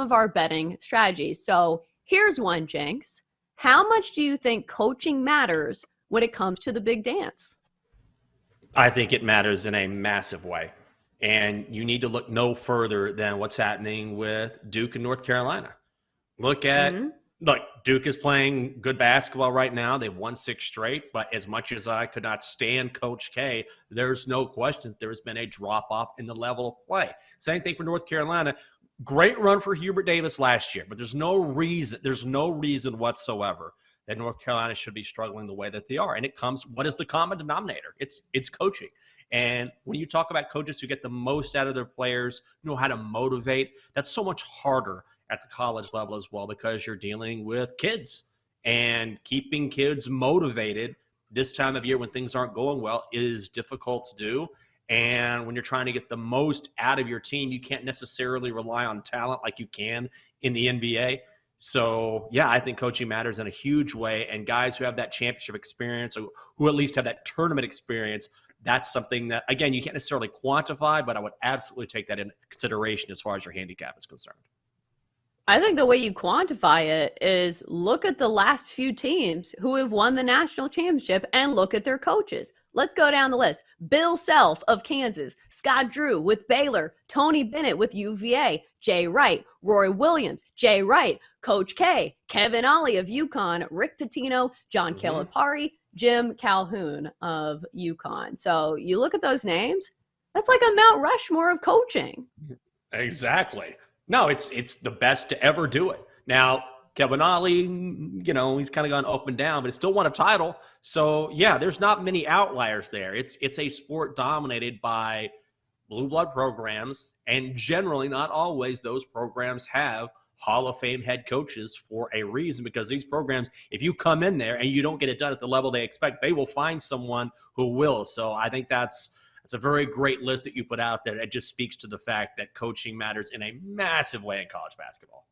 of our betting strategies. So here's one, Jenks. How much do you think coaching matters when it comes to the big dance? I think it matters in a massive way. And you need to look no further than what's happening with Duke and North Carolina. Look, Duke is playing good basketball right now. They've won 6 straight, but as much as I could not stand Coach K, there's no question there's been a drop-off in the level of play. Same thing for North Carolina. Great run for Hubert Davis last year, but there's no reason whatsoever that North Carolina should be struggling the way that they are. And it comes, what is the common denominator? It's coaching. And when you talk about coaches who get the most out of their players, know how to motivate, that's so much harder at the college level as well, because you're dealing with kids, and keeping kids motivated this time of year when things aren't going well is difficult to do. And when you're trying to get the most out of your team, you can't necessarily rely on talent like you can in the NBA. So, yeah, I think coaching matters in a huge way. And guys who have that championship experience, or who at least have that tournament experience, that's something that, again, you can't necessarily quantify, but I would absolutely take that into consideration as far as your handicap is concerned. I think the way you quantify it is look at the last few teams who have won the national championship and look at their coaches. Let's go down the list. Bill Self of Kansas, Scott Drew with Baylor, Tony Bennett with UVA, Jay Wright, Roy Williams, Jay Wright, Coach K, Kevin Ollie of UConn, Rick Pitino, John Calipari, Jim Calhoun of UConn. So you look at those names, that's like a Mount Rushmore of coaching. Exactly. No, it's the best to ever do it. Now, Kevin Ollie, he's kind of gone up and down, but he still won a title. So, yeah, there's not many outliers there. It's a sport dominated by blue blood programs, and generally, not always, those programs have Hall of Fame head coaches for a reason, because these programs, if you come in there and you don't get it done at the level they expect, they will find someone who will. So I think that's a very great list that you put out there. It just speaks to the fact that coaching matters in a massive way in college basketball.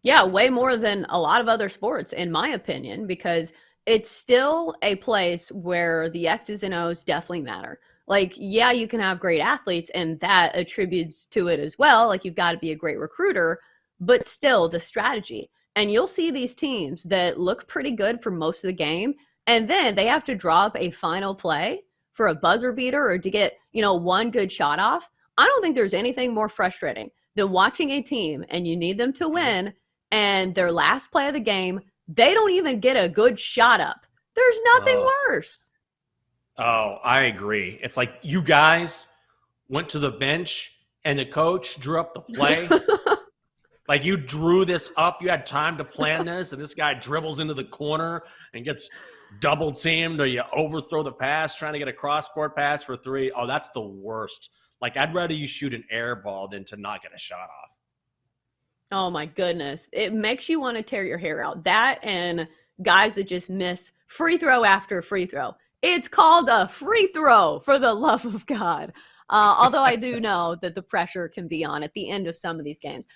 Yeah, way more than a lot of other sports, in my opinion, because it's still a place where the X's and O's definitely matter. Like, yeah, you can have great athletes, and that attributes to it as well. Like, you've got to be a great recruiter, but still the strategy. And you'll see these teams that look pretty good for most of the game, and then they have to draw up a final play for a buzzer beater or to get, one good shot off. I don't think there's anything more frustrating than watching a team and you need them to win, and their last play of the game, they don't even get a good shot up. There's nothing worse. Oh, I agree. It's like you guys went to the bench and the coach drew up the play. Like, you drew this up. You had time to plan this, and this guy dribbles into the corner and gets double teamed, or you overthrow the pass trying to get a cross-court pass for 3. Oh, that's the worst. Like, I'd rather you shoot an air ball than to not get a shot off. Oh, my goodness. It makes you want to tear your hair out. That and guys that just miss free throw after free throw. It's called a free throw, for the love of God. Although I do know that the pressure can be on at the end of some of these games.